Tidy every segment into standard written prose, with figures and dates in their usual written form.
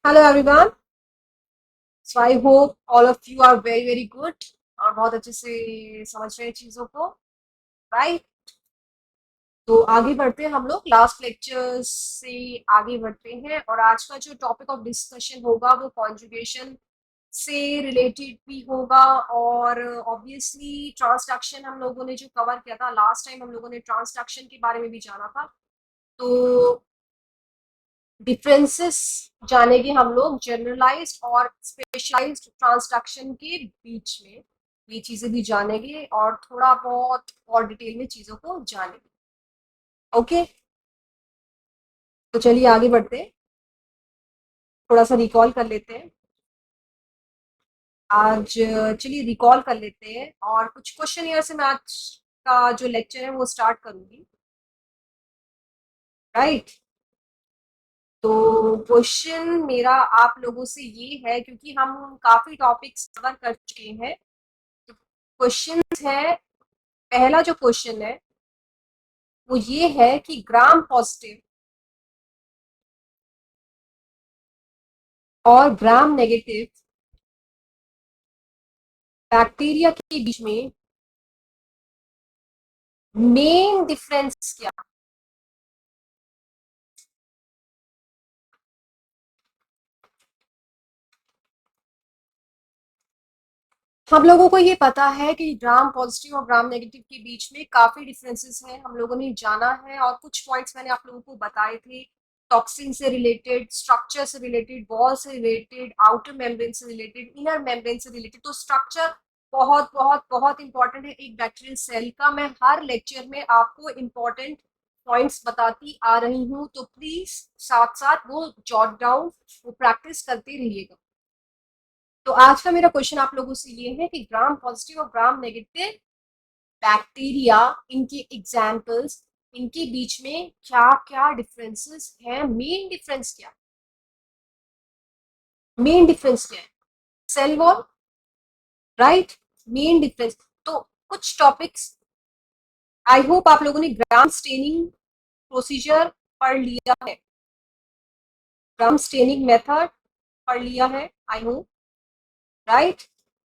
Hello everyone. So I hope all of you are very very good और बहुत अच्छे से समझ रहे हैं चीज़ों को, राइट। तो आगे बढ़ते हैं, हम लोग लास्ट लेक्चर से आगे बढ़ते हैं और आज का जो टॉपिक ऑफ डिस्कशन होगा वो कॉन्जुगेशन से रिलेटेड भी होगा। और ऑब्वियसली ट्रांसडक्शन हम लोगों ने जो कवर किया था लास्ट टाइम, हम लोगों ने ट्रांसडक्शन के बारे में भी जाना था। तो डिफरेंसेस जानेंगे हम लोग जनरलाइज्ड और स्पेशलाइज्ड ट्रांसडक्शन के बीच में। ये चीजें भी जानेंगे और थोड़ा बहुत और डिटेल में चीजों को जानेंगे। ओके, तो चलिए आगे बढ़ते हैं। थोड़ा सा रिकॉल कर लेते हैं आज। चलिए रिकॉल कर लेते हैं और कुछ क्वेश्चन से मैं आज का जो लेक्चर है वो स्टार्ट करूंगी, राइट। तो क्वेश्चन मेरा आप लोगों से ये है, क्योंकि हम काफी टॉपिक्स कवर कर चुके हैं। क्वेश्चन है, पहला जो क्वेश्चन है वो ये है कि ग्राम पॉजिटिव और ग्राम नेगेटिव बैक्टीरिया के बीच में मेन डिफरेंस क्या। हम लोगों को ये पता है कि ग्राम पॉजिटिव और ग्राम नेगेटिव के बीच में काफी डिफरेंसेस हैं, हम लोगों ने जाना है और कुछ पॉइंट्स मैंने आप लोगों को बताए थे। टॉक्सिन से रिलेटेड, स्ट्रक्चर से रिलेटेड, वॉल से रिलेटेड, आउटर मेम्ब्रेन से रिलेटेड, इनर मेम्ब्रेन से रिलेटेड। तो स्ट्रक्चर बहुत बहुत बहुत इंपॉर्टेंट है एक बैक्टीरियल सेल का। मैं हर लेक्चर में आपको इंपॉर्टेंट पॉइंट्स बताती आ रही हूँ, तो प्लीज साथ साथ वो जॉट डाउन, वो प्रैक्टिस करते रहिएगा। तो आज का मेरा क्वेश्चन आप लोगों से ये है कि ग्राम पॉजिटिव और ग्राम नेगेटिव बैक्टीरिया, इनके एग्जाम्पल्स, इनके बीच में क्या क्या डिफरेंसेस हैं, मेन डिफरेंस क्या, मेन डिफरेंस क्या है। Cell wall, right, main difference. तो कुछ टॉपिक्स आई होप आप लोगों ने ग्राम स्टेनिंग प्रोसीजर पढ़ लिया है, ग्राम स्टेनिंग मेथड पढ़ लिया है, आई होप, राइट।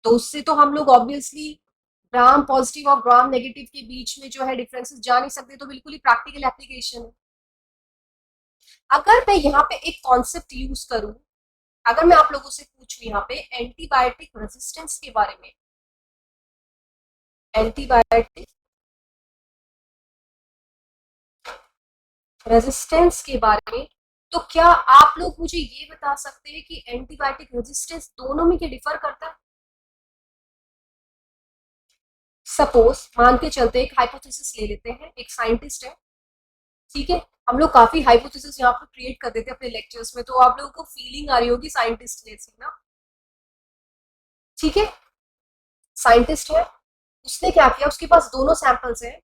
तो उससे तो हम लोग ऑब्वियसली ग्राम पॉजिटिव और ग्राम नेगेटिव के बीच में जो है डिफरेंसेस जा नहीं सकते, तो बिल्कुल ही प्रैक्टिकल एप्लीकेशन है। अगर मैं यहाँ पे एक कॉन्सेप्ट यूज करूं, अगर मैं आप लोगों से पूछूं यहाँ पे एंटीबायोटिक रेजिस्टेंस के बारे में, एंटीबायोटिक रेजिस्टेंस के बारे में, तो क्या आप लोग मुझे ये बता सकते हैं कि एंटीबायोटिक रेजिस्टेंस दोनों में क्या डिफर करता है। सपोज मान के चलते एक हाइपोथेसिस ले लेते हैं, एक साइंटिस्ट है, ठीक है। हम लोग काफी हाइपोथेसिस यहाँ पर क्रिएट कर देते हैं अपने लेक्चर्स में, तो आप लोगों को फीलिंग आ रही होगी साइंटिस्ट जैसी ना, ठीक है। साइंटिस्ट है, उसने क्या किया, उसके पास दोनों सैंपल्स हैं,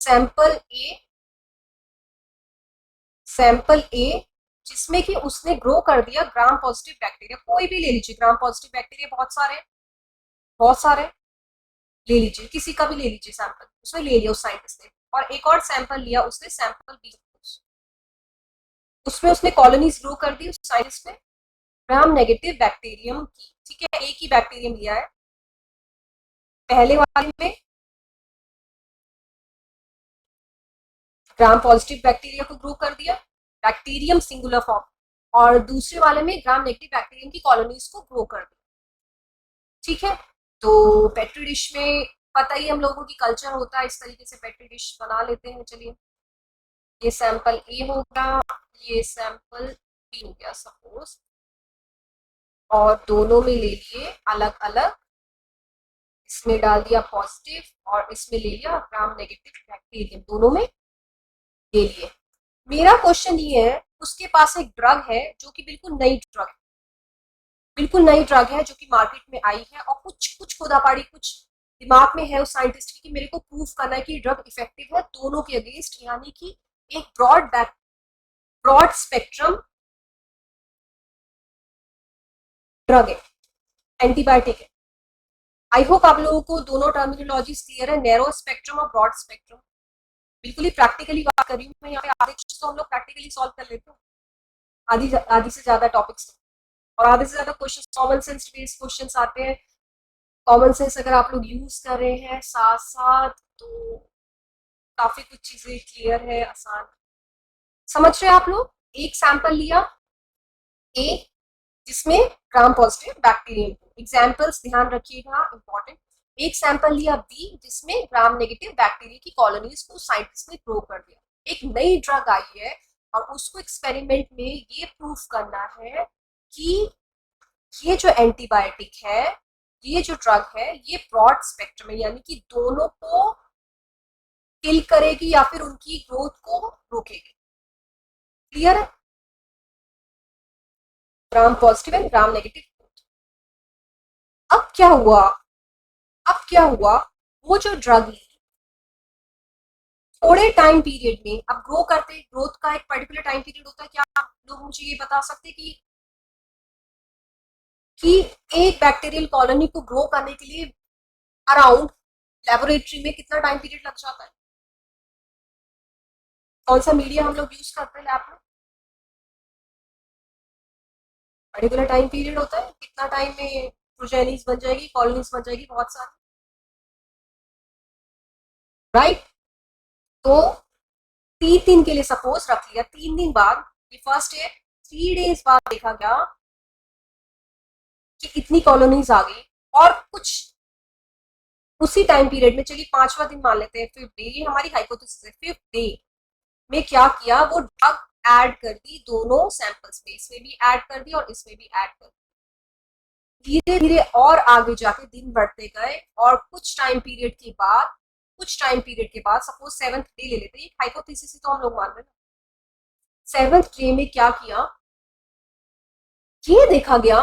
सैंपल ए, सैंपल ए, जिसमें कि उसने ग्रो कर दिया ग्राम पॉजिटिव बैक्टीरिया। कोई भी ले लीजिए, ग्राम पॉजिटिव बैक्टीरिया बहुत सारे, बहुत सारे ले लीजिए, किसी का भी ले लीजिए सैंपल, उसने ले लिया उस साइंटिस्ट ने। और एक और सैंपल लिया उसने, सैंपल बी, उसमें उसने कॉलोनीज ग्रो कर दी उस साइंटिस्ट ने ग्राम नेगेटिव बैक्टीरियम की, ठीक है। एक ही बैक्टीरियम लिया है, पहले वाले में ग्राम पॉजिटिव बैक्टीरिया को ग्रो कर दिया, बैक्टीरियम सिंगुलर फॉर्म, और दूसरे वाले में ग्राम नेगेटिव बैक्टीरियम की कॉलोनीज को ग्रो कर दिया, ठीक है। तो पेट्री डिश में पता ही हम लोगों की कल्चर होता है, इस तरीके से पेट्री डिश बना लेते हैं। चलिए, ये सैंपल ए होगा, ये सैंपल बी हो गया सपोज, और दोनों में ले लिए अलग अलग, इसमें डाल दिया पॉजिटिव और इसमें ले लिया ग्राम नेगेटिव बैक्टीरियम, दोनों में ले लिए। मेरा क्वेश्चन ये है, उसके पास एक ड्रग है जो कि बिल्कुल नई ड्रग है, बिल्कुल नई ड्रग है जो कि मार्केट में आई है, और कुछ कुछ खुदापाड़ी, कुछ दिमाग में है उस साइंटिस्ट की कि मेरे को प्रूव करना है कि ड्रग इफेक्टिव है दोनों के अगेंस्ट, यानी कि एक ब्रॉड स्पेक्ट्रम ड्रग है, एंटीबायोटिक है। आई होप आप लोगों को दोनों टर्मिनोलॉजीज क्लियर है, नैरो स्पेक्ट्रम और ब्रॉड स्पेक्ट्रम। बिल्कुल ही प्रैक्टिकली बात कर रही हूँ मैं यहाँ पे, आधे चीज तो हम लोग प्रैक्टिकली सॉल्व कर लेते हैं। आधी आधी से ज्यादा टॉपिक्स और आधे से ज्यादा question common sense based question आते हैं। कॉमन सेंस अगर आप लोग यूज कर रहे हैं साथ साथ तो काफी कुछ चीजें क्लियर है, आसान समझ रहे हैं आप लोग। एक सैंपल लिया ए जिसमें ग्राम पॉजिटिव बैक्टीरियम, एग्जाम्पल्स ध्यान रखिएगा इंपॉर्टेंट। एक सैंपल लिया बी जिसमें ग्राम नेगेटिव बैक्टीरिया की कॉलोनीज को साइंटिस्ट ने ग्रो कर दिया। एक नई ड्रग आई है और उसको एक्सपेरिमेंट में ये प्रूफ करना है कि ये जो एंटीबायोटिक है, ये जो ड्रग है, ये ब्रॉड स्पेक्ट्रम है, यानी कि दोनों को किल करेगी या फिर उनकी ग्रोथ को रोकेगी। क्लियर है? Gram positive and gram negative. अब क्या हुआ, अब क्या हुआ, वो जो ड्रग ली थोड़े टाइम पीरियड में, अब ग्रो करते, ग्रोथ का एक पर्टिकुलर टाइम पीरियड होता है। क्या आप लोग मुझे ये बता सकते कि एक बैक्टीरियल कॉलोनी को ग्रो करने के लिए अराउंड लेबोरेटरी में कितना टाइम पीरियड लग जाता है? कौन सा मीडिया हम लोग यूज करते हैं लैब में? पर्टिकुलर टाइम पीरियड होता है, कितना टाइम में प्रोजेनीज बन जाएगी, कॉलोनीज बन जाएगी बहुत सारी, राइट? तो 3 दिन के लिए सपोज रख लिया, 3 दिन बाद, ये फर्स्ट है, 3 डेज बाद देखा गया कि इतनी कॉलोनीज आ गई। और कुछ उसी टाइम पीरियड में, चलिए 5वां दिन मान लेते हैं, 5th डे, ये हमारी हाइपोथेसिस है, 5th डे में क्या किया, वो ड्रग ऐड कर दी दोनों सैंपल्स में, इसमें भी ऐड कर दी और इसमें भी ऐड कर दी। धीरे धीरे और आगे जाके दिन बढ़ते गए और कुछ टाइम पीरियड के बाद, कुछ टाइम पीरियड के बाद, सपोज 7th डे ले लेते हैं, हाइपोथेसिस ही तो हम लोग मान रहे हैं। 7th डे में क्या किया, ये देखा गया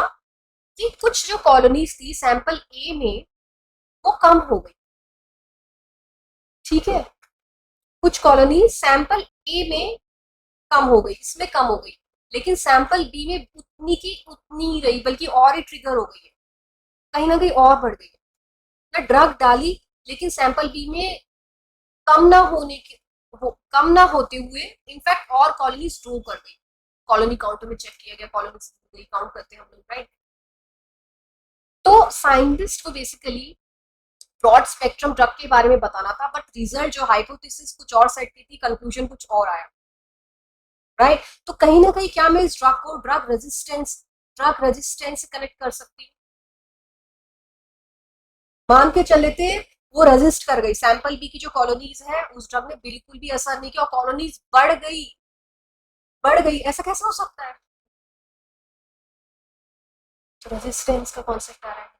कि कुछ जो कॉलोनीज थी सैंपल ए में वो कम हो गई। ठीक है, कुछ कॉलोनी सैंपल ए में कम हो गई, इसमें कम हो गई, लेकिन सैंपल बी में उतनी की उतनी ही रही, बल्कि और ही ट्रिगर हो गई है, कहीं ना कहीं और बढ़ गई है। मैं ड्रग डाली लेकिन सैंपल बी में कम ना होने के कम ना होते हुए इनफैक्ट और कॉलोनीज ग्रो कर गई। कॉलोनी काउंटर में चेक किया गया, कॉलोनी काउंट करते हैं हम लोग, राइट? तो साइंटिस्ट को बेसिकली ब्रॉड स्पेक्ट्रम ड्रग के बारे में बताना था, बट रिजल्ट जो हाइपोथेसिस कुछ और सेट की थी, कंक्लूजन कुछ और आया, राइट? तो कहीं ना कहीं क्या मैं इस ड्रग को ड्रग रेजिस्टेंस से कनेक्ट कर सकती हूँ। मान के चल लेते, वो रेजिस्ट कर गई, सैंपल बी की जो कॉलोनीज है उस ड्रग ने बिल्कुल भी असर नहीं किया और कॉलोनीज बढ़ गई, बढ़ गई, ऐसा कैसे हो सकता है? रेजिस्टेंस का कॉन्सेप्ट आ रहा है,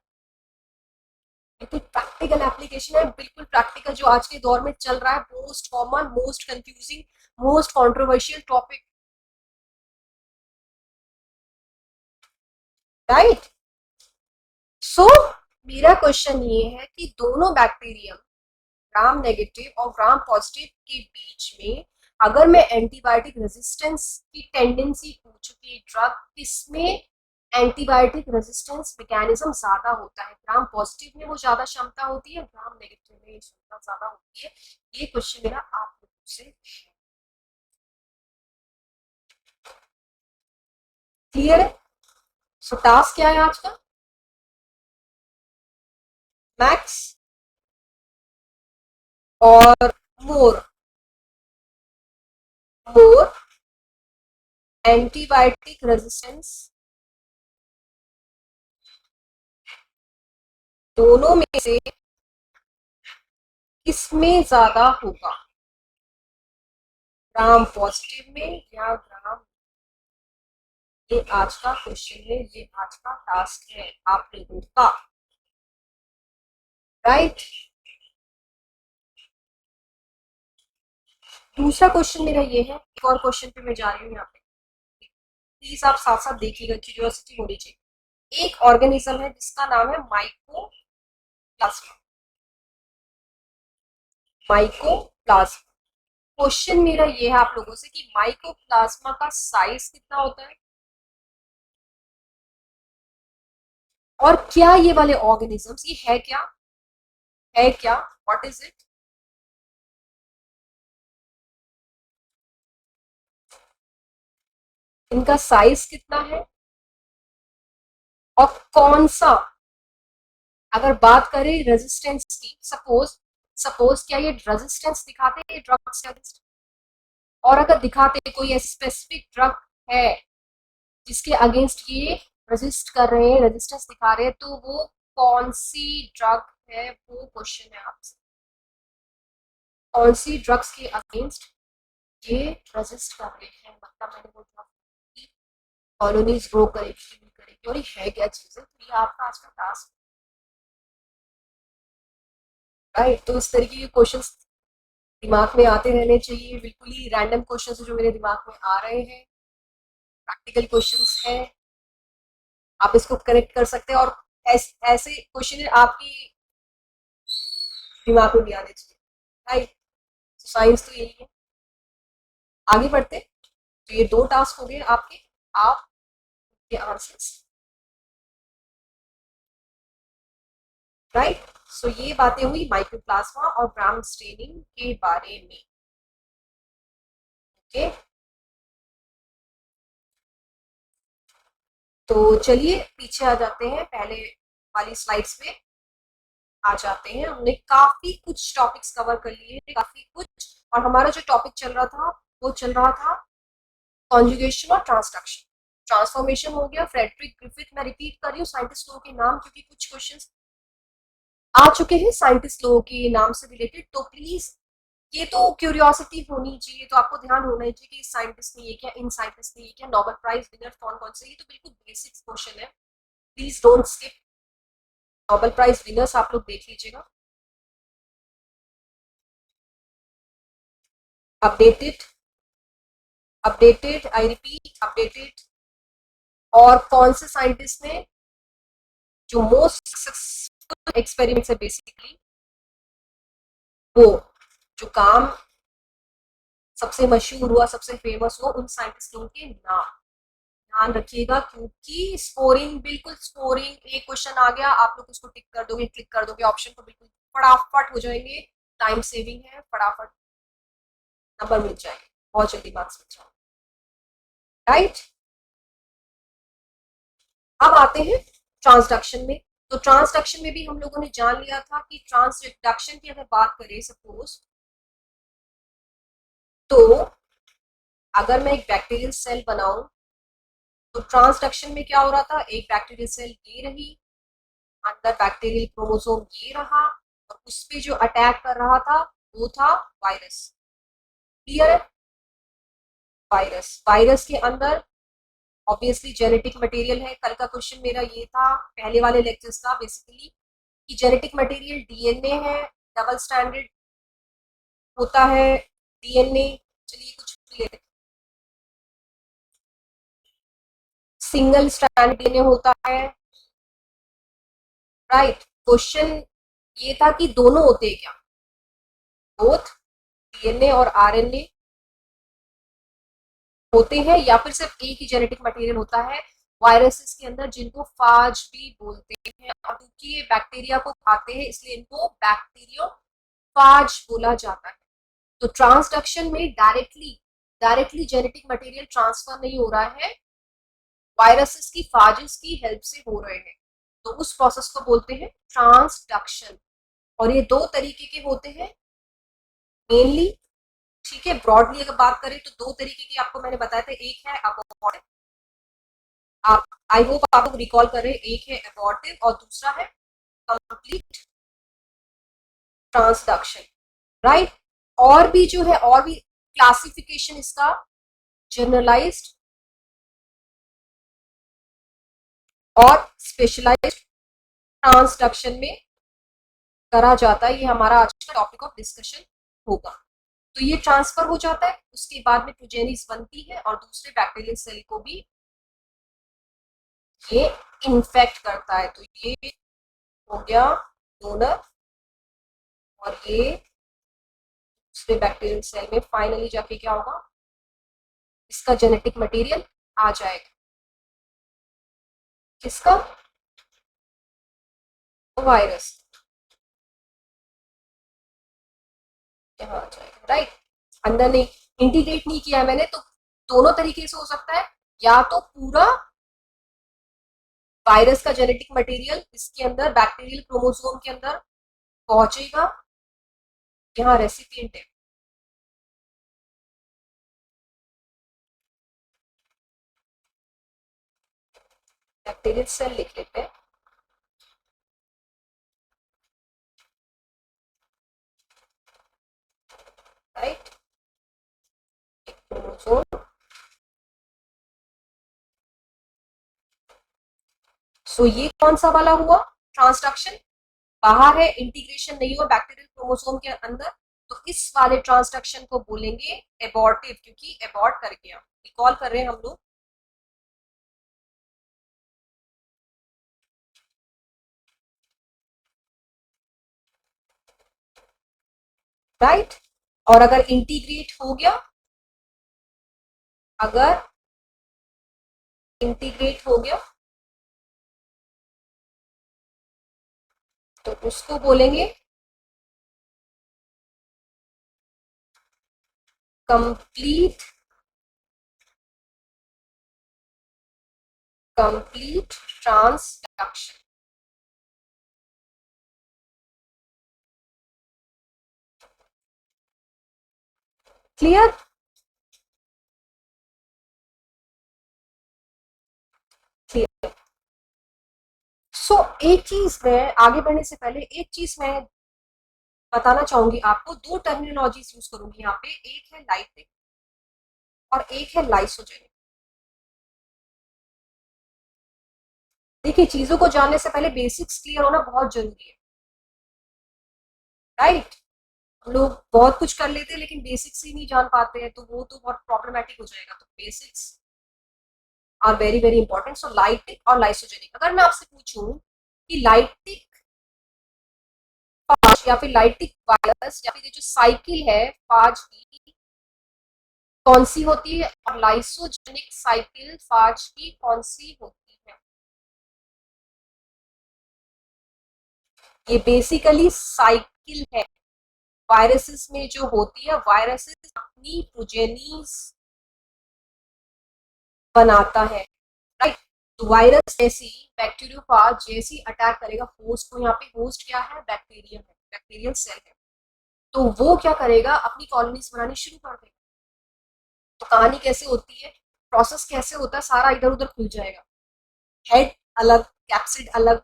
बिल्कुल प्रैक्टिकल एप्लीकेशन है, बिल्कुल प्रैक्टिकल, जो आज के दौर में चल रहा है, most common, most confusing, most controversial topic, right? So मेरा क्वेश्चन ये है कि दोनों बैक्टीरियम ग्राम नेगेटिव और ग्राम पॉजिटिव के बीच में अगर मैं एंटीबायोटिक रेजिस्टेंस की टेंडेंसी पूछूं कि ड्रग किसमें एंटीबायोटिक रेजिस्टेंस मैकेनिज्म ज्यादा होता है, ग्राम पॉजिटिव में वो ज्यादा क्षमता होती है, ग्राम नेगेटिव में क्षमता ज्यादा होती है, ये क्वेश्चन मेरा आप लोगों से क्लियर है? सो टास्क क्या है आज का? मैक्स और मोर, मोर एंटीबायोटिक रेजिस्टेंस दोनों में से किसमें ज्यादा होगा, ग्राम पॉजिटिव में या ग्राम? ये आज का क्वेश्चन है, ये आज का टास्क है आप लोगों का, राइट? दूसरा क्वेश्चन मेरा ये है, एक और क्वेश्चन पे मैं जा रही हूँ यहाँ पे, प्लीज आप साथ साथ देखिएगा, क्यूरियोसिटी होनी चाहिए। एक ऑर्गेनिज्म है जिसका नाम है माइकोप्लाज्मा, माइकोप्लाज्मा। क्वेश्चन मेरा ये है आप लोगों से कि माइकोप्लाज्मा का साइज कितना होता है और क्या ये वाले ऑर्गेनिजम्स, ये है क्या, व्हाट इज इट? इनका साइज कितना है और कौन सा, अगर बात करें रेजिस्टेंस की, सपोज सपोज क्या ये रेजिस्टेंस दिखाते हैं ड्रग्स के अगेंस्ट, और अगर दिखाते कोई स्पेसिफिक ड्रग है जिसके अगेंस्ट ये रेजिस्ट कर रहे हैं, रेजिस्टेंस दिखा रहे हैं, तो वो कौन सी ड्रग है, वो क्वेश्चन है आपसे। कौन सी ड्रग्स के अगेंस्ट ये रेजिस्ट कर रहे हैं, मतलब मैंने वो ड्रग की कॉलोनीज ग्रो करेगी नहीं करेगी, और ये है क्या चीज है, तो ये आपका आज का टास्क, राइट। तो इस तरीके के क्वेश्चंस दिमाग में आते रहने चाहिए, बिल्कुल ही रैंडम क्वेश्चंस जो मेरे दिमाग में आ रहे हैं, प्रैक्टिकल क्वेश्चंस हैं, आप इसको करेक्ट कर सकते हैं, और ऐसे क्वेश्चन आपकी दिमाग में भी आने चाहिए, राइट। साइंस तो यही है। आगे बढ़ते, तो ये 2 टास्क हो गए आपके, आप के आंसर्स, राइट। सो ये बातें हुई माइक्रोप्लाज्मा और ग्राम स्टेनिंग के बारे में, ओके। तो चलिए पीछे आ जाते हैं, पहले वाली स्लाइड्स पे आ जाते हैं। हमने काफी कुछ टॉपिक्स कवर कर लिए, काफी कुछ, और हमारा जो टॉपिक चल रहा था वो चल रहा था कॉन्जुगेशन और ट्रांसडक्शन। ट्रांसफॉर्मेशन हो गया, फ्रेडरिक ग्रिफिथ, मैं रिपीट कर रही हूँ साइंटिस्ट लोगों के नाम क्योंकि कुछ क्वेश्चंस आ चुके हैं साइंटिस्ट लोगों के नाम से रिलेटेड, तो प्लीज ये तो क्यूरियोसिटी होनी चाहिए, तो आपको ध्यान होना चाहिए कि इस साइंटिस्ट ने ये किया, इन साइंटिस्ट ने ये किया, नोबेल प्राइज विनर कौन कौन से, ये तो बिल्कुल बेसिक क्वेश्चन है, please don't skip. Nobel prize winners आप लोग देख लीजिएगा, updated, updated, I repeat updated. और कौन से साइंटिस्ट ने जो मोस्ट सक्सेसफुल एक्सपेरिमेंट्स है बेसिकली, वो जो काम सबसे मशहूर हुआ, सबसे फेमस हुआ, उन साइंटिस्टों के नाम ध्यान रखिएगा, क्योंकि स्कोरिंग, बिल्कुल स्कोरिंग, एक क्वेश्चन आ गया आप लोग उसको टिक कर दोगे, क्लिक कर दोगे ऑप्शन को, बिल्कुल फटाफट हो जाएंगे, टाइम सेविंग है, फटाफट नंबर मिल जाएंगे, बहुत जल्दी मार्क्स मिल जाएंगे, राइट। अब आते हैं ट्रांसडक्शन में। तो ट्रांसडक्शन में भी हम लोगों ने जान लिया था कि ट्रांसडक्शन की अगर बात करें सपोज, तो अगर मैं एक बैक्टीरियल सेल बनाऊं, तो ट्रांसडक्शन में क्या हो रहा था, एक बैक्टीरियल सेल ये रही, अंदर बैक्टीरियल क्रोमोसोम ये रहा, और उस पे जो अटैक कर रहा था वो था वायरस, क्लियर है। वायरस, वायरस के अंदर ऑब्वियसली जेनेटिक मटेरियल है, कल का क्वेश्चन मेरा ये था पहले वाले लेक्चर्स का बेसिकली, कि जेनेटिक मटेरियल डीएनए है, डबल स्टैंडर्ड होता है डीएनए, चलिए कुछ भी ले, सिंगल स्ट्रैंड डीएनए होता है, राइट। क्वेश्चन ये था कि दोनों होते हैं क्या, बोथ डीएनए और आरएनए होते हैं, या फिर सिर्फ एक ही जेनेटिक मटेरियल होता है वायरसेस के अंदर, जिनको फाज भी बोलते हैं, और क्योंकि ये बैक्टीरिया को खाते हैं इसलिए इनको बैक्टीरियोफाज बोला जाता है। तो ट्रांसडक्शन में directly directly genetic material transfer नहीं हो रहा है, वायरसेस की फाजेस की हेल्प से हो रहे हैं, तो उस प्रोसेस को बोलते हैं ट्रांसडक्शन। और ये 2 तरीके के होते हैं मेनली, ठीक है। ब्रॉडली अगर बात करें तो 2 तरीके की आपको मैंने बताया था, एक है अबॉर्टिव, आप आई होप आप लोग रिकॉल कर रहे हैं, एक है अबॉर्टिव और दूसरा है कंप्लीट ट्रांसडक्शन, राइट। और भी जो है, और भी क्लासिफिकेशन इसका जनरलाइज्ड और स्पेशलाइज्ड ट्रांसडक्शन में करा जाता है, ये हमारा आज का टॉपिक ऑफ डिस्कशन होगा। तो ये ट्रांसफर हो जाता है, उसके बाद में प्रोजेनिस बनती है और दूसरे बैक्टीरियल सेल को भी ये इन्फेक्ट करता है, तो ये हो गया डोनर, और ये दूसरे बैक्टीरियल सेल में फाइनली जाके क्या होगा, इसका जेनेटिक मटेरियल आ जाएगा, किसका, वायरस, यहाँ आ जाएगा, राइट। अंदर नहीं इंटीग्रेट नहीं किया मैंने, तो दोनों तरीके से हो सकता है, या तो पूरा वायरस का जेनेटिक मटेरियल इसके अंदर बैक्टीरियल क्रोमोसोम के अंदर पहुंचेगा, यहाँ रेसिपिएंट है, बैक्टीरियल सेल लिख लेते हैं, राइट, क्रोमोसोम। सो ये कौन सा वाला हुआ ट्रांसडक्शन, बाहर है, इंटीग्रेशन नहीं हुआ बैक्टीरियल क्रोमोसोम के अंदर, तो इस वाले ट्रांसडक्शन को बोलेंगे एबॉर्टिव, क्योंकि एबॉर्ट कर गया। रिकॉल कर रहे हैं हम लोग, राइट। और अगर इंटीग्रेट हो गया, अगर इंटीग्रेट हो गया तो उसको बोलेंगे कंप्लीट ट्रांसडक्शन। क्लियर? क्लियर। सो एक चीज मैं आगे बढ़ने से पहले एक चीज मैं बताना चाहूंगी आपको, दो टर्मिनोलॉजीज यूज करूंगी यहाँ पे, एक है लाइटिक और एक है लाइसोजेनिक। देखिए, चीजों को जानने से पहले बेसिक्स क्लियर होना बहुत जरूरी है, राइट। हम लोग बहुत कुछ कर लेते हैं लेकिन बेसिक्स ही नहीं जान पाते हैं, तो वो तो बहुत प्रॉब्लमेटिक हो जाएगा। तो basics are very very important. So lytic और लाइसोजेनिक, अगर मैं आपसे पूछूं कि लाइटिक फाज या फिर लाइटिक वायरस या फिर ये जो साइकिल है फाज की, कौन सी होती है, और लाइसोजेनिक साइकिल फाज की कौन सी होती है? ये बेसिकली साइकिल है, वायरसेस में जो होती है, वायरसेस अपनी प्रोजेनीज बनाता है, राइट। तो वायरस जैसी बैक्टीरियोफाज जैसी अटैक करेगा होस्ट को, यहाँ पे होस्ट क्या है, बैक्टीरिया है, बैक्टीरियल सेल है, तो वो क्या करेगा, अपनी कॉलोनीज बनानी शुरू कर देगा। तो कहानी कैसे होती है, प्रोसेस कैसे होता है, सारा इधर उधर खुल जाएगा, हेड अलग, कैप्सिड अलग,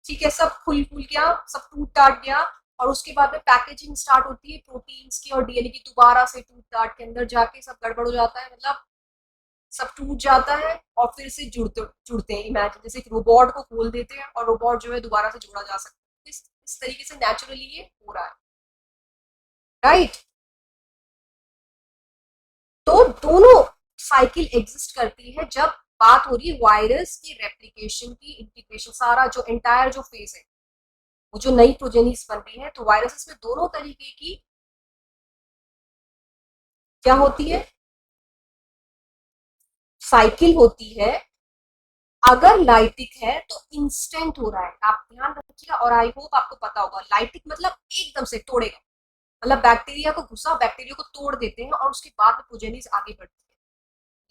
ठीक है, सब खुल खुल गया, सब टूट टाट गया, और उसके बाद में पैकेजिंग स्टार्ट होती है प्रोटीन्स की और डीएनए की, दोबारा से टूट टाट के अंदर जाके सब गड़बड़ हो जाता है, मतलब सब टूट जाता है और फिर से जुड़ते जुड़ते हैं। इमेजिन जैसे एक रोबोट को खोल देते हैं और रोबोट जो है दोबारा से जोड़ा जा सकता है, इस तरीके से नेचुरली ये हो रहा है, राइट। तो दोनों साइकिल एग्जिस्ट करती है जब बात हो रही है वायरस की रेप्लिकेशन की, इंटीग्रेशन, सारा जो एंटायर जो फेज है, वो जो नई प्रोजेनिस बन रही है, तो वायरसेस में दोनों तरीके की क्या होती है, साइकिल होती है। अगर लाइटिक है तो इंस्टेंट हो रहा है, आप ध्यान रखिएगा, और आई होप आपको पता होगा, लाइटिक मतलब एकदम से तोड़ेगा, मतलब बैक्टीरिया को घुसा, बैक्टीरिया को तोड़ देते हैं और उसके बाद में प्रोजेनिस आगे बढ़ती है।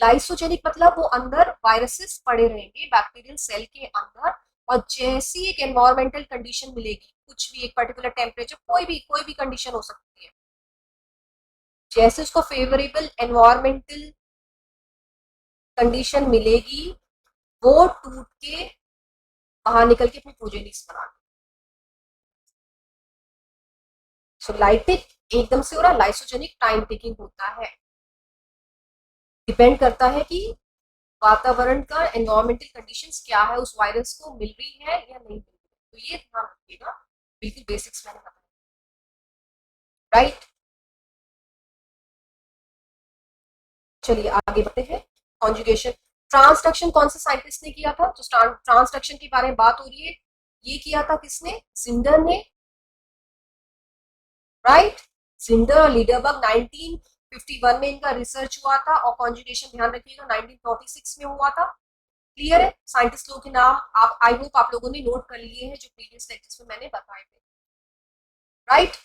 लाइसोजेनिक मतलब वो अंदर वायरसेस पड़े रहेंगे बैक्टीरियल सेल के अंदर, और जैसी एक एनवायरमेंटल कंडीशन मिलेगी, कुछ भी एक पर्टिकुलर टेम्परेचर, कोई भी कंडीशन हो सकती है, जैसे उसको फेवरेबल एनवायरमेंटल कंडीशन मिलेगी, वो टूट के बाहर निकल के अपनी प्रोजेनिस बना। सो लाइटिक एकदम से हो रहा, लाइसोजेनिक टाइम टेकिंग होता है, डिपेंड करता है कि वातावरण का एनवायरमेंटल कंडीशंस क्या है, उस वायरस को मिल रही है या नहीं मिल रही है, तो ये ध्यान रखिएगा, बिल्कुल बेसिक्स मैंने बताया, राइट। चलिए आगे बढ़ते हैं, कॉन्जुगेशन। ट्रांसडक्शन कौन से साइंटिस्ट ने किया था, तो ट्रांसडक्शन के बारे में बात हो रही है, ये किया था किसने, जिंडर ने, राइट। जिंडर और लीडरबर्ग 1951 में इनका रिसर्च हुआ था, और कॉन्जुगेशन ध्यान रखिएगा 1946 में हुआ था। क्लियर है, साइंटिस्ट लोगों के नाम आप आई होप आप लोगों ने नोट कर लिए हैं जो प्रीवियस लेक्चर्स में मैंने बताए थे, राइट।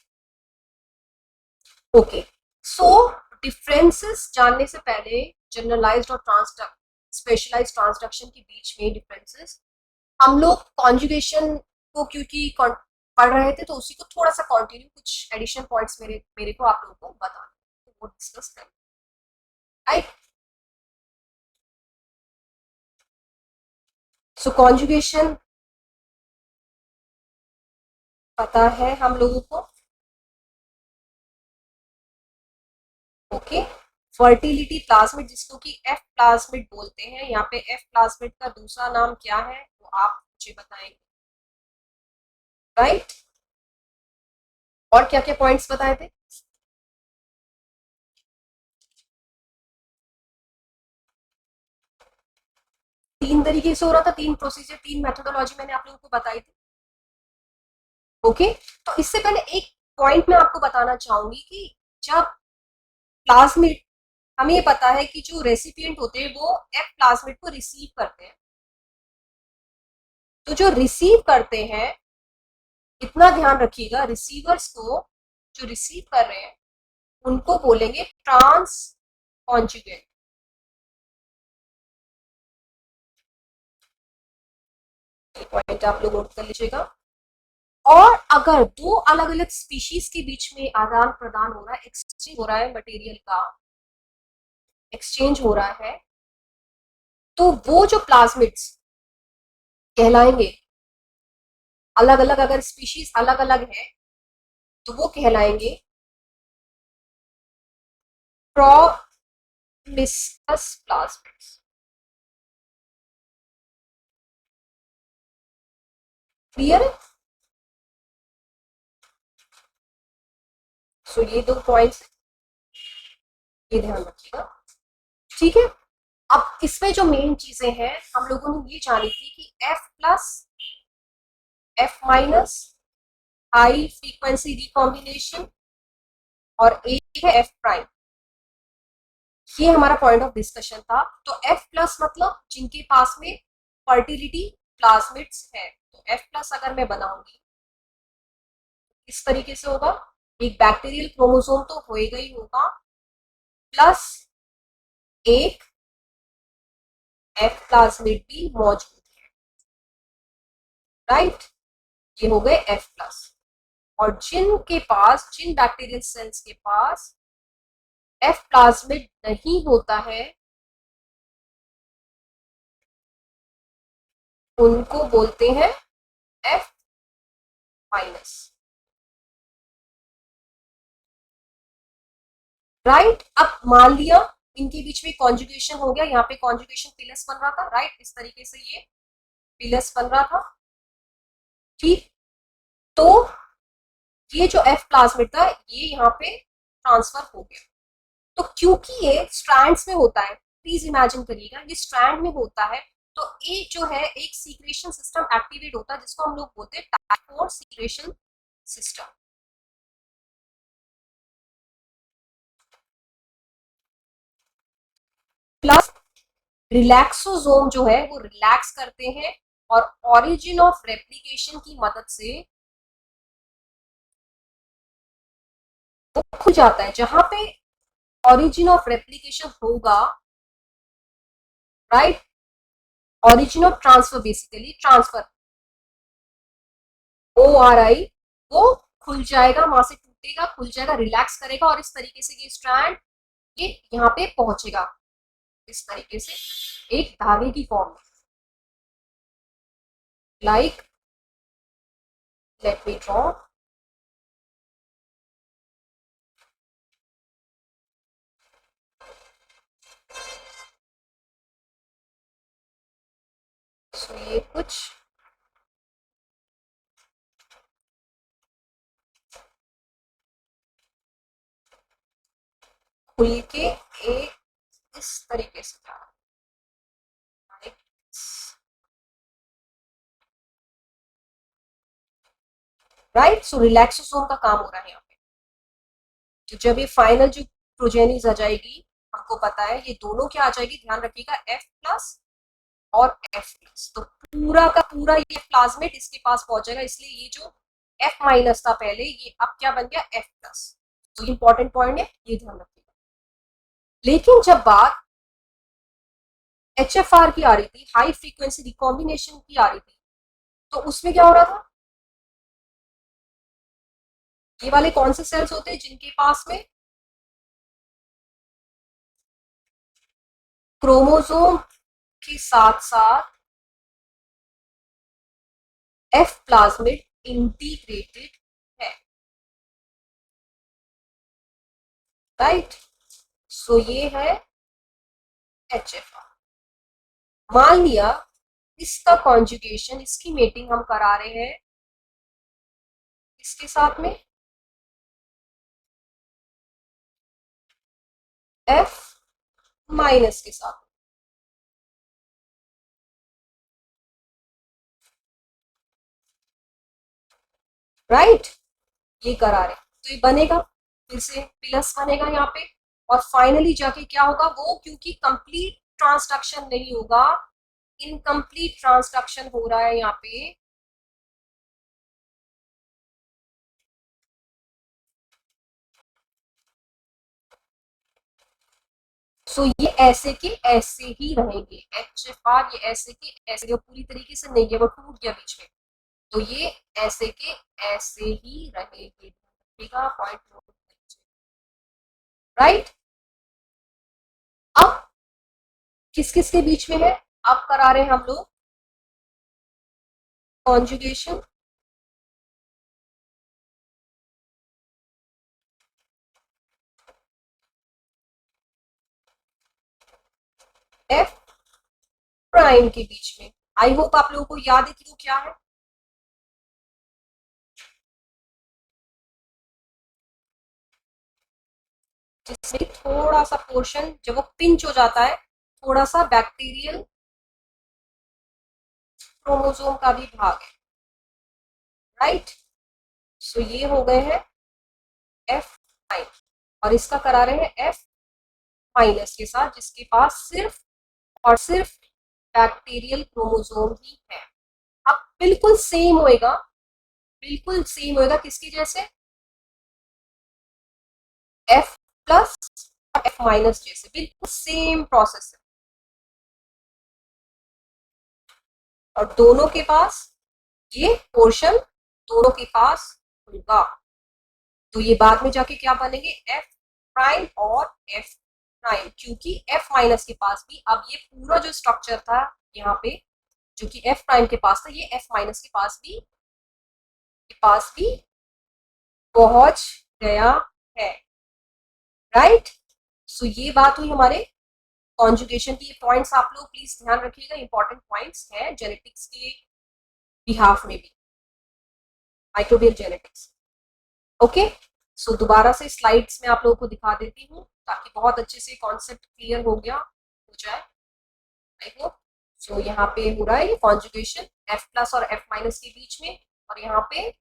ओके, सो डिफरेंसेस जानने से पहले जनरलाइज्ड और स्पेशलाइज्ड ट्रांसडक्शन के बीच में डिफरेंसेस। हम लोग कॉन्जुगेशन को क्योंकि पढ़ रहे थे तो उसी को थोड़ा सा कंटिन्यू, कुछ एडिशन पॉइंट्स मेरे मेरे को आप लोगों को बताना, तो वो डिस्कस करें, राइट। सो कॉन्जुगेशन पता है हम लोगों को, ओके। फर्टिलिटी प्लाज्मिड जिसको कि एफ प्लाज्मिड बोलते हैं, यहाँ पे एफ प्लाज्मिड का दूसरा नाम क्या है वो आप मुझे बताएंगे, राइट। और क्या क्या पॉइंट्स बताए थे? तीन तरीके से हो रहा था, तीन प्रोसीजर, तीन मेथोडोलॉजी मैंने आप लोगों को बताई थी, ओके। तो इससे पहले एक पॉइंट मैं आपको बताना चाहूंगी कि जब प्लाज्मिड, हमें ये पता है कि जो रेसिपिएंट होते हैं वो एफ प्लाज्मिड को रिसीव करते हैं, तो जो रिसीव करते हैं, इतना ध्यान रखिएगा, रिसीवर्स को, जो रिसीव कर रहे हैं उनको बोलेंगे ट्रांस कॉन्जुगेट। ये पॉइंट आप लोग नोट कर लीजिएगा। और अगर दो अलग अलग स्पीशीज के बीच में आदान प्रदान हो रहा है, एक्सचेंज हो रहा है, मटेरियल का एक्सचेंज हो रहा है, तो वो जो प्लाज्मिड्स कहलाएंगे, अलग अलग अगर स्पीशीज अलग अलग है तो वो कहलाएंगे प्रोमिस्कस प्लाज्मिड्स। क्लियर है? सो ये दो पॉइंट्स, ये ध्यान रखिएगा, ठीक है। अब इसमें जो मेन चीजें हैं हम लोगों ने ये जानी थी कि F plus, F minus, high frequency recombination, और एक है F प्राइम, ये हमारा पॉइंट ऑफ डिस्कशन था। तो F प्लस मतलब जिनके पास में फर्टिलिटी प्लाज्मिड्स है, तो F प्लस अगर मैं बनाऊंगी इस तरीके से होगा, एक बैक्टीरियल क्रोमोसोम तो होएगा ही होगा, प्लस एक F प्लाज्मिड भी मौजूद है, राइट। ये हो गए F प्लस। और जिनके पास, जिन बैक्टीरियल सेल्स के पास F प्लाज्मिड नहीं होता है उनको बोलते हैं F माइनस, राइट। अब मान लिया इनके बीच में कॉन्जुगेशन हो गया, यहाँ पे कॉन्जुगेशन प्लस बन रहा था, राइट, इस तरीके से ये प्लस बन रहा था, ठीक। तो ये जो F प्लाज्मिड था ये यहाँ पे ट्रांसफर हो गया। तो क्योंकि ये स्ट्रैंड्स में होता है, प्लीज इमेजिन करिएगा ये स्ट्रैंड में होता है, तो एक जो है एक सीक्रेशन सिस्टम एक्टिवेट होता है जिसको हम लोग बोलते हैं टाइप 4 सीक्रेशन सिस्टम। प्लस रिलैक्सोसोम जो है वो रिलैक्स करते हैं और ओरिजिन ऑफ रेप्लिकेशन की मदद से वो खुल जाता है। जहां पे ओरिजिन ऑफ रेप्लिकेशन होगा, right, origin of transfer, basically transfer, ORI, वो खुल जाएगा, वहां से टूटेगा, खुल जाएगा, रिलैक्स करेगा और इस तरीके से ये स्ट्रैंड ये यहाँ पे पहुंचेगा, इस तरीके से एक धागे की फॉर्म में, लाइक, लेट मी ड्रॉ, सो ये कुछ खुल के एक इस तरीके से जा रहा है, राइट। सो रिलैक्सोसोम का काम हो रहा है यहाँ पे। तो जब ये फाइनल जो प्रोजेनिस आ जाएगी, हमको पता है ये दोनों क्या आ जाएगी, ध्यान रखिएगा, F प्लस और F प्लस, तो पूरा का पूरा ये प्लाज्मेट इसके पास पहुंच जाएगा, इसलिए ये जो F माइनस था पहले ये अब क्या बन गया F प्लस। तो इंपॉर्टेंट पॉइंट है, ये ध्यान रखिएगा। लेकिन जब बात HFR की आ रही थी, हाई फ्रीक्वेंसी रिकॉम्बिनेशन की आ रही थी, तो उसमें क्या हो रहा था, ये वाले कौन से सेल्स होते हैं जिनके पास में क्रोमोसोम के साथ साथ एफ प्लाज्मिड इंटीग्रेटेड है, राइट। सो ये है HFR। मान लिया इसका कॉन्जुगेशन, इसकी मेटिंग हम करा रहे हैं इसके साथ में F माइनस के साथ, राइट, ये करा रहे, तो ये बनेगा, फिर से प्लस बनेगा यहाँ पे, और फाइनली जाके क्या होगा, वो क्योंकि कंप्लीट ट्रांसडक्शन नहीं होगा, इनकम्प्लीट ट्रांसडक्शन हो रहा है यहाँ पे, सो ये ऐसे के ऐसे ही रहेंगे, HFR ये ऐसे के ऐसे, जो पूरी तरीके से नहीं है, वो टूट गया बीच में, तो ये ऐसे के ऐसे ही रहेंगे, पॉइंट, राइट। अब किस किस के बीच में है, अब करा रहे हैं हम लोग कॉन्जुगेशन, एफ प्राइम के बीच में। आई होप आप लोगों को याद है कि वो क्या है, जिसमें थोड़ा सा पोर्शन जब वो पिंच हो जाता है, थोड़ा सा बैक्टीरियल क्रोमोसोम का भी भाग है, राइट। सो ये हो गए हैं एफ प्राइम, और इसका करा रहे हैं एफ माइनस के साथ, जिसके पास सिर्फ और सिर्फ बैक्टीरियल क्रोमोसोम ही है। अब बिल्कुल सेम होएगा, बिल्कुल सेम होएगा किसकी जैसे, एफ प्लस और एफ माइनस जैसे, बिल्कुल सेम प्रोसेस है, और दोनों के पास ये पोर्शन दोनों के पास होगा, तो ये बाद में जाके क्या बनेंगे, एफ प्राइम और एफ प्राइम, क्योंकि एफ माइनस के पास भी अब ये पूरा जो स्ट्रक्चर था यहाँ पे, जो कि एफ प्राइम के पास था, ये एफ माइनस के पास भी पहुंच गया है, राइट। सो ये बात हुई हमारे कॉन्जुगेशन की। ये पॉइंट्स आप लोग प्लीज ध्यान रखिएगा, इंपॉर्टेंट पॉइंट्स हैं जेनेटिक्स के बिहाफ में भी, माइक्रोबियल जेनेटिक्स। ओके, सो दोबारा से स्लाइड्स में आप लोगों को दिखा देती हूँ, ताकि बहुत अच्छे से कॉन्सेप्ट क्लियर हो जाए, आई होप। सो यहाँ पे हो रहा है ये कॉन्जुगेशन एफ प्लस और एफ माइनस के बीच में, और यहाँ पे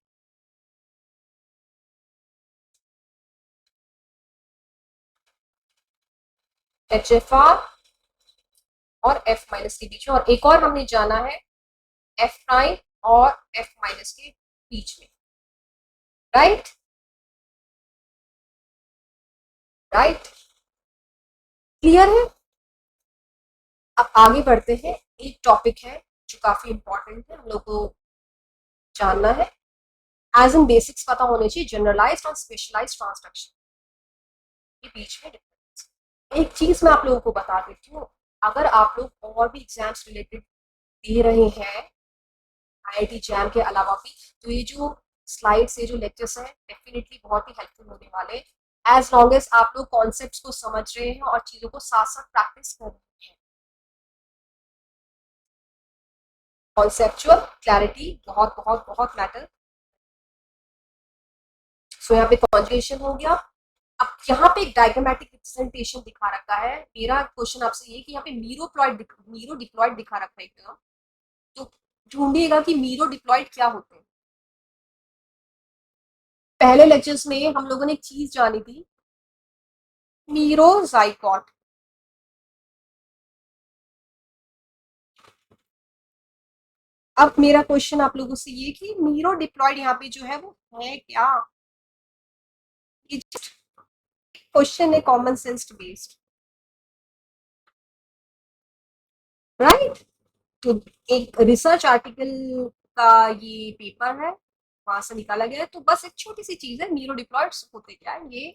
HFR और एफ माइनस के बीच में, और एक और हमने जाना है एफ प्राइम और एफ माइनस के बीच में, राइट, राइट, क्लियर है। अब आगे बढ़ते हैं, एक टॉपिक है जो काफी इंपॉर्टेंट है, हम लोग को जानना है, एज इन बेसिक्स पता होने चाहिए, जनरलाइज्ड और स्पेशलाइज्ड ट्रांसडक्शन के बीच में डिफरेंस। एक चीज मैं आप लोगों को बता देती हूँ, अगर आप लोग और भी एग्जाम्स रिलेटेड दे रहे हैं IIT जैम के अलावा भी, तो ये जो स्लाइड्स, ये जो लेक्चर्स हैं, डेफिनेटली बहुत ही हेल्पफुल होने वाले हैं, एज लॉन्ग एज आप लोग कॉन्सेप्ट्स को समझ रहे हैं और चीजों को साथ साथ प्रैक्टिस कर रहे हैं। कॉन्सेप्चुअल क्लैरिटी बहुत बहुत बहुत मैटर। सो यहाँ पे कॉन्जुगेशन हो गया। अब यहाँ पे एक डायग्रामेटिक रिप्रेजेंटेशन दिखा रखा है, मेरा क्वेश्चन आपसे ये कि यहाँ पे मीरो डिप्लॉयड दिखा रखा है एकदम, तो ढूंढिएगा कि मीरो डिप्लॉयड क्या होते हैं। पहले लेक्चर्स में हम लोगों ने एक चीज जानी थी, मीरोजाइगोट। अब मेरा क्वेश्चन आप लोगों से ये कि मीरो डिप्लॉयड यहाँ पे जो है वो है क्या, ये क्वेश्चन है कॉमन सेंस बेस्ड। तो एक रिसर्च आर्टिकल का ये पेपर है, वहां से निकाला गया है। तो बस एक छोटी सी चीज है, न्यूरो डिप्लॉयड्स होते क्या है, ये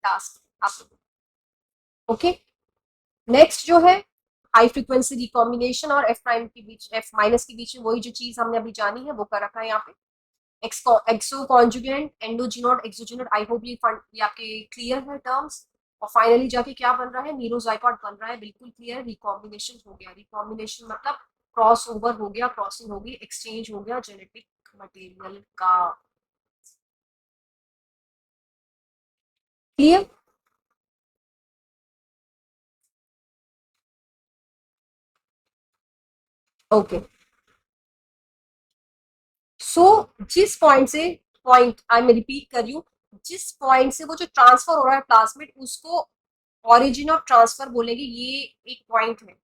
टास्क आप। ओके, नेक्स्ट जो है हाई फ्रीक्वेंसी रिकॉम्बिनेशन और एफ प्राइम के बीच, एफ माइनस के बीच में वही जो चीज हमने अभी जानी है वो कर रखा है यहाँ पे। एक्सो कॉन्जुगेंट, एंडोजिनोड, एक्सोजिनोड, आई होप ये आपके क्लियर है टर्म्स। और फाइनली जाके क्या बन रहा है, नीरोजाइगोट बन रहा है, बिल्कुल क्लियर। रिकॉम्बिनेशन हो गया, रिकॉम्बिनेशन मतलब क्रॉस ओवर हो गया, क्रॉसिंग हो गई, एक्सचेंज हो गया जेनेटिक मटेरियल का। क्लियर? ओके, सो जिस पॉइंट से, पॉइंट आई मैं रिपीट कर रही हूँ, जिस पॉइंट से वो जो ट्रांसफर हो रहा है प्लाज्मिड, उसको ऑरिजिन ऑफ ट्रांसफर बोलेंगे। ये एक पॉइंट है,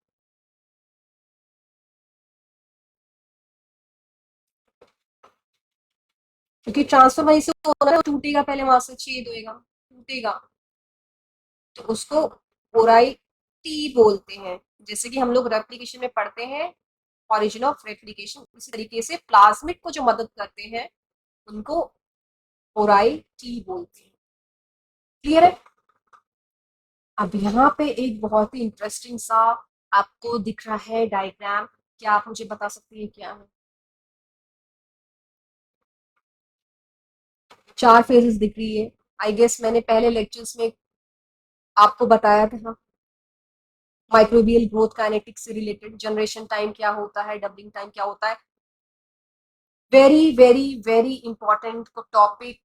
क्योंकि ट्रांसफर वहीं से होना है, टूटेगा पहले, वहां से छेद होएगा, टूटेगा, तो उसको ओराई टी बोलते हैं। जैसे कि हम लोग रेप्लिकेशन में पढ़ते हैं, ऑरिजिन ऑफ रेप्लिकेशन, इसी तरीके से प्लाज्मिड को जो मदद करते हैं उनको ओराई टी बोलते हैं। क्लियर है? अब यहाँ पे एक बहुत ही इंटरेस्टिंग सा आपको दिख रहा है डायग्राम, क्या आप मुझे बता सकती हैं क्या है? 4 फेजेस दिख रही है। आई गेस मैंने पहले लेक्चर्स में आपको बताया था, माइक्रोबियल ग्रोथ काइनेटिक्स से रिलेटेड, जनरेशन टाइम क्या होता है, डबलिंग टाइम क्या होता है। Very very very important topic,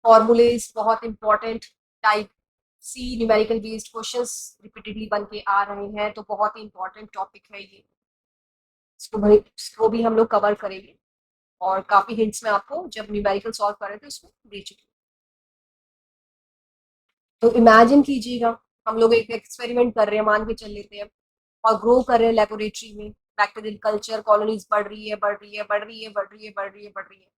formulas बहुत इंपॉर्टेंट, टाइप सी न्यूमेरिकल बेस्ड क्वेश्चंस रिपीटेडली बन के आ रहे हैं, तो बहुत ही इंपॉर्टेंट टॉपिक है ये। इसको भी हम लोग कवर करेंगे, और काफी हिंट्स में आपको जब न्यूमेरिकल सॉल्व कर रहे थे उसमें दे चुकी। तो इमेजिन कीजिएगा, हम लोग एक एक्सपेरिमेंट कर रहे हैं, मान के चल लेते हैं, और ग्रो कर रहे हैं लेबोरेटरी में, बैक्टीरियल कल्चर, कॉलोनीज बढ़ रही है, बढ़ रही है, बढ़ रही है, बढ़ रही है, बढ़ रही है, बढ़ रही है।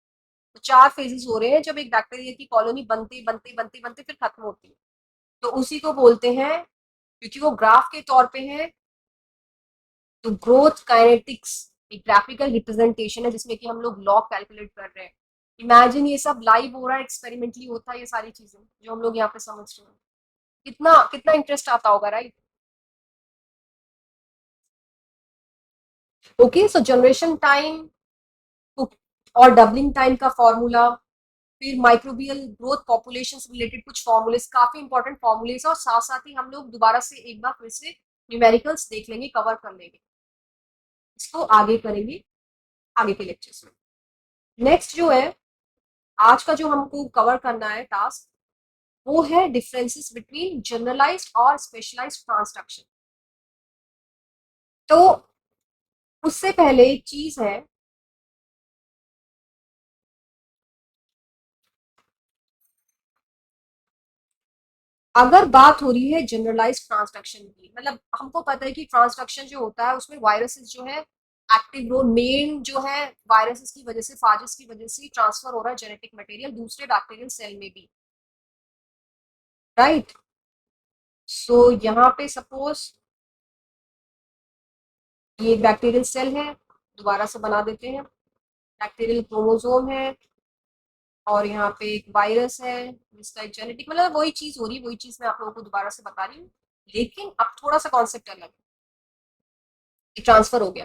तो 4 फेजेस हो रहे हैं जब एक बैक्टीरिया की कॉलोनी बनते बनते बनते बनते फिर खत्म होती है। तो उसी को बोलते हैं, क्योंकि वो ग्राफ के तौर पे है, तो ग्रोथ काइनेटिक्स एक ग्राफिकल रिप्रेजेंटेशन है जिसमें कि हम लोग लॉग कैलकुलेट कर रहे हैं। इमेजिन ये सब लाइव हो रहा है, एक्सपेरिमेंटली होता है ये सारी चीजें जो हम लोग यहाँ पे समझ रहे हैं। कितना कितना इंटरेस्ट आता होगा, राइट? ओके, सो जनरेशन टाइम और डबलिंग टाइम का फॉर्मूला, फिर माइक्रोबियल ग्रोथ पॉपुलेशन से रिलेटेड कुछ फॉर्मूलेस, काफी इंपॉर्टेंट फॉर्मूलेस, और साथ साथ ही हम लोग दोबारा से एक बार फिर से न्यूमेरिकल्स देख लेंगे, कवर कर लेंगे। इसको आगे करेंगे आगे के लेक्चर्स में। नेक्स्ट जो है आज का जो हमको कवर करना है टास्क, वो है डिफरेंसेस बिटवीन जनरलाइज्ड और स्पेशलाइज्ड ट्रांसडक्शन। तो उससे पहले एक चीज है, अगर बात हो रही है जनरलाइज ट्रांसडक्शन की, मतलब हमको पता है कि ट्रांसडक्शन जो होता है उसमें वायरसेस जो है एक्टिव रोल, मेन जो है वायरसेस की वजह से, फाजिस की वजह से ट्रांसफर हो रहा है जेनेटिक मटेरियल दूसरे बैक्टीरियल सेल में भी, राइट? सो यहाँ पे सपोज ये एक बैक्टीरियल सेल है, दोबारा से बना देते हैं, बैक्टीरियल क्रोमोसोम है, और यहाँ पे एक वायरस है जिसका एक जेनेटिक, मतलब वही चीज हो रही है, वही चीज मैं आप लोगों को दोबारा से बता रही हूँ, लेकिन अब थोड़ा सा कॉन्सेप्ट अलग है, ट्रांसफर हो गया।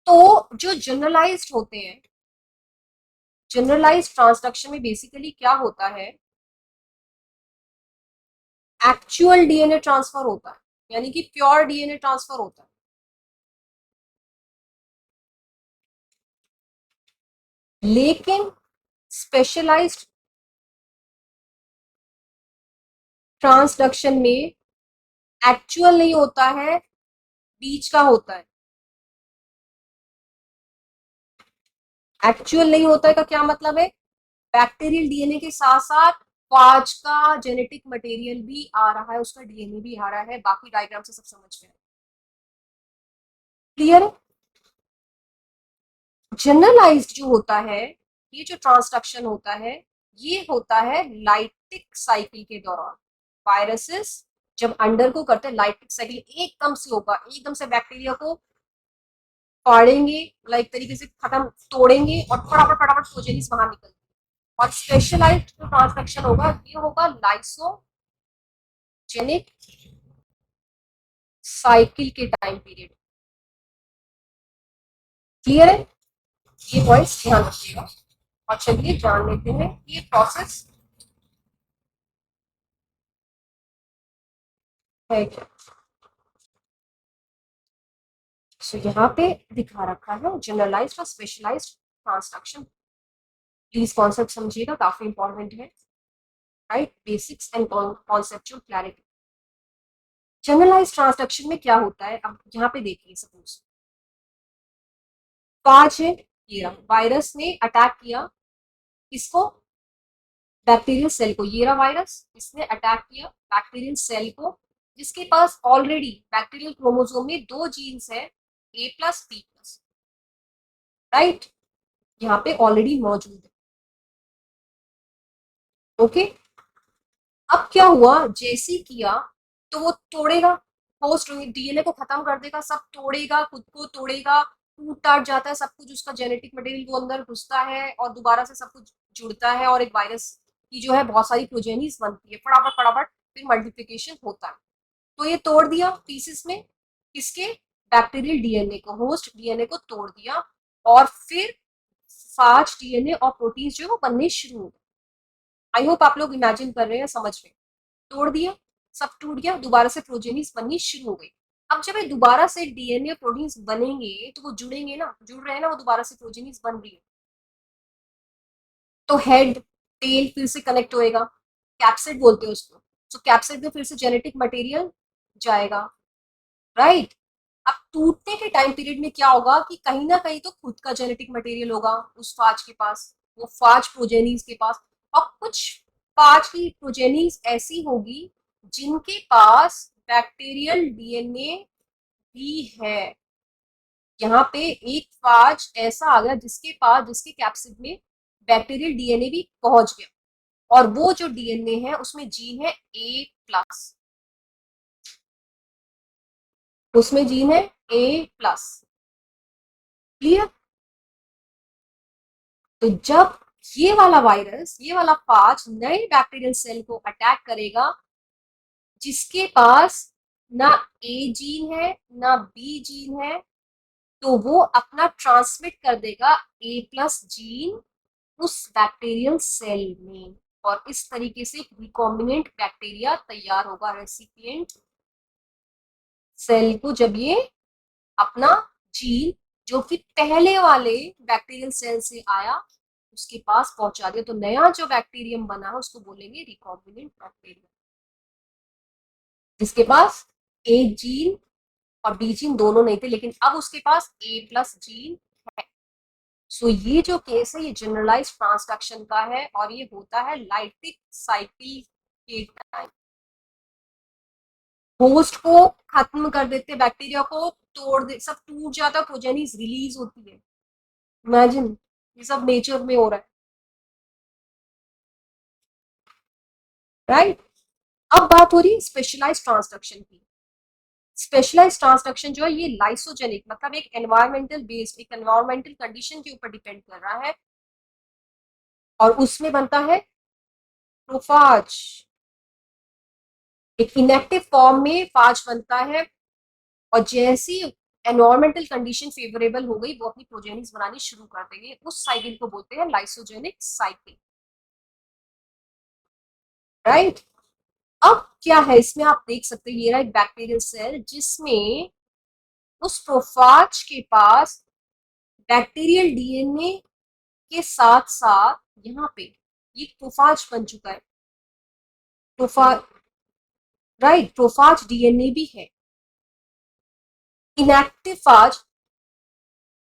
तो जो जनरलाइज्ड होते हैं, जनरलाइज्ड ट्रांसडक्शन में बेसिकली क्या होता है, एक्चुअल डीएनए ट्रांसफर होता है, यानी कि प्योर डीएनए ट्रांसफर होता है। लेकिन स्पेशलाइज्ड ट्रांसडक्शन में एक्चुअल नहीं होता है, बीच का होता है। एक्चुअल नहीं होता है का क्या मतलब है, बैक्टीरियल डीएनए के साथ साथ फाज का जेनेटिक मटेरियल भी आ रहा है, उसका डीएनए भी आ रहा है, बाकी डायग्राम से सब समझ में क्लियर है? जनरलाइज्ड जो होता है, ये जो ट्रांसडक्शन होता है, ये होता है लाइटिक साइकिल के दौरान। वायरसेस जब अंडर को करते हैं लाइटिक साइकिल, एकदम से होगा, एकदम से बैक्टीरिया को फाड़ेंगे, लाइक तरीके से खत्म, तोड़ेंगे और फटाफट फटाफट प्रोजेनिस बाहर निकल। और स्पेशलाइज्ड जो ट्रांसक्रिप्शन होगा ये होगा लाइसोजेनिक साइकिल के टाइम पीरियड। क्लियर है? ये पॉइंट्स ध्यान रखिएगा। और चलिए जान लेते हैं ये प्रोसेस है क्या। सो यहाँ पे दिखा रखा है जनरलाइज्ड और स्पेशलाइज्ड ट्रांसक्रिप्शन। प्लीज कॉन्सेप्ट समझिएगा, काफी इंपॉर्टेंट है। Right, basics and conceptual clarity. Generalize transduction में क्या होता है, अब यहाँ पे देखिए, सपोज 5 है, ये वायरस ने अटैक किया इसको, बैक्टीरियल सेल को, ये रहा वायरस, इसने अटैक किया बैक्टीरियल सेल को, जिसके पास ऑलरेडी बैक्टीरियल क्रोमोसोम में 2 जीन्स है, ए प्लस बी प्लस। राइट, यहाँ पे ऑलरेडी मौजूद है। ओके, अब क्या हुआ, जैसे किया तो वो तोड़ेगा, होस्ट डीएनए को खत्म कर देगा, सब तोड़ेगा, खुद को तोड़ेगा, टूट टाट जाता है सब कुछ, उसका जेनेटिक मटेरियल वो अंदर घुसता है और दोबारा से सब कुछ जुड़ता है और एक वायरस की जो है बहुत सारी प्रोजेनीज बनती है, फटाफट फटाफट फिर मल्टीप्लिकेशन होता है। तो ये तोड़ दिया पीसेस में, किसके, बैक्टीरियल डीएनए को, होस्ट डीएनए को तोड़ दिया और फिर 5 डीएनए और प्रोटीन जो है वो बनने शुरू हो गए। आई होप आप लोग इमेजिन कर रहे हैं, समझ रहे हैं। तोड़ दिया, सब टूट गया, दोबारा से प्रोजेनिस बननी शुरू हो गई। अब जब ये दोबारा से डीएनए प्रोटीन्स बनेंगे तो वो जुड़ेंगे ना, जुड़ रहे हैं ना, वो दोबारा से प्रोजेनिस बन रही है, तो हेड टेल फिर से कनेक्ट होएगा, कैप्सिड बोलते हैं उसको। तो कैप्सिड में फिर से जेनेटिक मटेरियल जाएगा। राइट, अब टूटने के टाइम पीरियड में क्या होगा कि कहीं ना कहीं तो खुद का जेनेटिक मटेरियल होगा उस फाज के पास, वो फाज प्रोजेनीज के पास, और कुछ फाज की प्रोजेनीज ऐसी होगी जिनके पास बैक्टीरियल डीएनए भी है। यहाँ पे एक फाज ऐसा आ गया जिसके पास, जिसके कैप्सिड में बैक्टीरियल डीएनए भी पहुंच गया और वो जो डीएनए है उसमें जीन है ए प्लस, उसमें जीन है ए प्लस। क्लियर? तो जब ये वाला वायरस, ये वाला फाज नए बैक्टीरियल सेल को अटैक करेगा जिसके पास ना ए जीन है ना बी जीन है, तो वो अपना ट्रांसमिट कर देगा ए प्लस जीन उस बैक्टीरियल सेल में और इस तरीके से रिकॉम्बिनेंट बैक्टीरिया तैयार होगा रेसिपिएंट सेल को। जब ये अपना जीन जो कि पहले वाले बैक्टीरियल सेल से आया उसके पास पहुंचा दिया, तो नया जो बैक्टीरियम बना है उसको बोलेंगे रिकॉम्बिनेंट बैक्टीरियम, जिसके पास ए जीन और बी जीन दोनों नहीं थे, लेकिन अब उसके पास ए प्लस जीन है। सो ये जो केस है ये जनरलाइज ट्रांसडक्शन का है और ये होता है लाइटिक साइकिल के टाइम। होस्ट को खत्म कर देते, बैक्टीरिया को तोड़ दे, सब टूट जाता है, प्रोजेनिस रिलीज होती है। इमेजिन, ये सब नेचर में हो रहा है। राइट, अब बात हो रही है स्पेशलाइज ट्रांसडक्शन की। स्पेशलाइज ट्रांसडक्शन जो है ये लाइसोजेनिक, मतलब एक एनवायरमेंटल बेस्ड, एक एनवायरमेंटल कंडीशन के ऊपर डिपेंड कर रहा है और उसमें बनता है प्रोफाज। एक इनएक्टिव फॉर्म में फाज बनता है और जैसी एनवायरमेंटल कंडीशन फेवरेबल हो गई वो अपनी प्रोजेनिस बनानी शुरू कर देंगे, उस साइकिल को बोलते हैं लाइसोजेनिक साइकिल। राइट, अब क्या है इसमें आप देख सकते हैं, ये रहा एक बैक्टीरियल सेल जिसमें उस प्रोफाज के पास बैक्टीरियल डीएनए के साथ साथ यहाँ पे ये प्रोफाज बन चुका है, प्रोफाज। राइट, प्रोफाज डीएनए भी है। इनएक्टिव फाज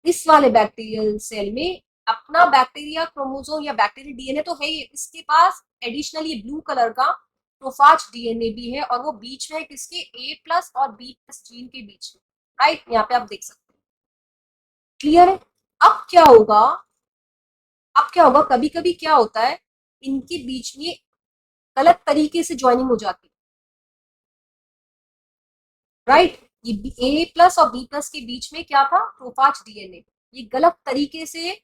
इस वाले बैक्टीरियल सेल में अपना बैक्टीरिया क्रोमोसोम या बैक्टीरियल डीएनए तो है ही, इसके पास एडिशनल ये ब्लू कलर का प्रोफाज डीएनए भी है और वो बीच में है किसके, ए प्लस और बी प्लस जीन के बीच में। राइट, यहाँ पे आप देख सकते हैं। क्लियर है? अब क्या होगा, अब क्या होगा, कभी कभी क्या होता है इनके बीच में गलत तरीके से ज्वाइनिंग हो जाती है। राइट, ये ए प्लस और बी प्लस के बीच में क्या था, प्रोफाज डीएनए, ये गलत तरीके से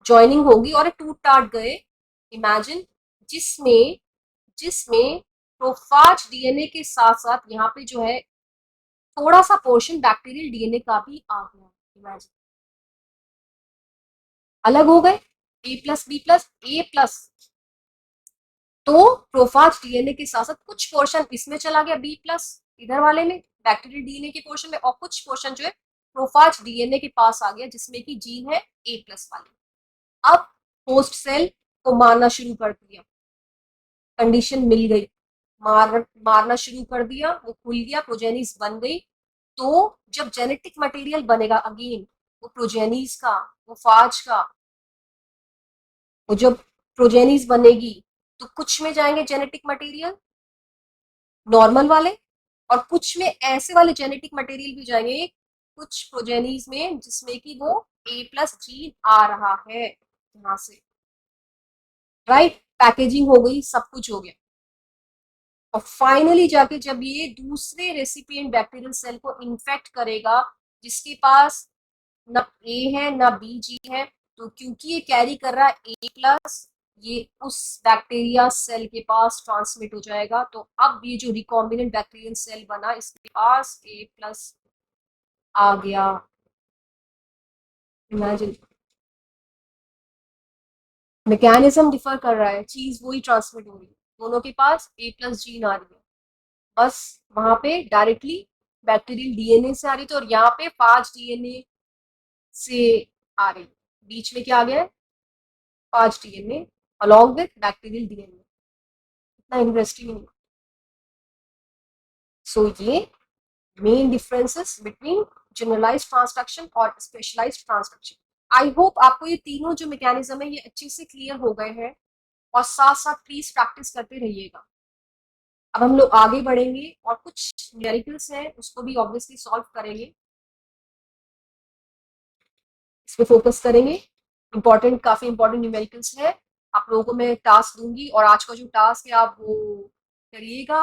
ज्वाइनिंग होगी और टूट टाट गए। इमेजिन, जिसमें जिसमें प्रोफाज डीएनए के साथ साथ यहाँ पे जो है थोड़ा सा पोर्शन बैक्टीरियल डीएनए का भी आ गया। इमेजिन, अलग हो गए ए प्लस बी प्लस ए प्लस, तो प्रोफाज डीएनए के साथ साथ कुछ पोर्शन इसमें चला गया बी प्लस इधर वाले में बैक्टीरियल डीएनए के पोर्शन में, और कुछ पोर्शन जो है प्रोफाज डीएनए के पास आ गया जिसमें कि जीन है ए प्लस वाले। अब होस्ट सेल को मारना शुरू कर दिया, कंडीशन मिल गई, मारना शुरू कर दिया, वो खुल गया, प्रोजेनिस बन गई। तो जब जेनेटिक मटेरियल बनेगा अगेन, वो प्रोजेनिस का, वो फाज का, वो जब प्रोजेनिस बनेगी तो कुछ में जाएंगे जेनेटिक मटेरियल नॉर्मल वाले, और कुछ में ऐसे वाले जेनेटिक मटेरियल भी जाएंगे कुछ प्रोजेनिस में जिसमें कि वो ए प्लस जीन आ रहा है यहाँ से। राइट, पैकेजिंग हो गई, सब कुछ हो गया, और फाइनली जाके जब ये दूसरे रेसिपिएंट बैक्टीरियल सेल को इन्फेक्ट करेगा जिसके पास ना ए है ना बी जी है, तो क्योंकि ये कैरी कर रहा है ए प्लस, ये उस बैक्टीरिया सेल के पास ट्रांसमिट हो जाएगा। तो अब ये जो रिकॉम्बिनेंट बैक्टीरियल सेल बना इसके पास ए प्लस आ गया। इमेजिन, मैकेनिज्म डिफर कर रहा है, चीज वही ट्रांसमिट हो रही है, दोनों के पास ए प्लस जीन आ रही है, बस वहां पे डायरेक्टली बैक्टीरियल डीएनए से आ रही थी और यहाँ पे फाज डीएनए से आ रही, बीच में क्या आ गया है, phage DNA along with bacterial DNA. इतना इंटरेस्टिंग है। सो ये main differences between generalized transduction और स्पेशलाइज्ड ट्रांसडक्शन। आई होप आपको ये तीनों जो मैकेनिज्म है ये अच्छे से क्लियर हो गए हैं, और साथ साथ प्लीज प्रैक्टिस करते रहिएगा। अब हम लोग आगे बढ़ेंगे और कुछ न्यूमेरिकल्स हैं उसको भी ऑब्वियसली सॉल्व करेंगे, इस पे फोकस करेंगे। इंपॉर्टेंट, काफी इंपॉर्टेंट न्यूमेरिकल्स है, आप लोगों को मैं टास्क दूंगी और आज का जो टास्क है आप वो करिएगा,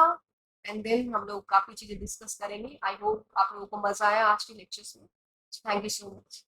एंड देन हम लोग काफी चीजें डिस्कस करेंगे। आई होप आप लोगों को मजा आया आज के लेक्चर्स में। Thank you so much.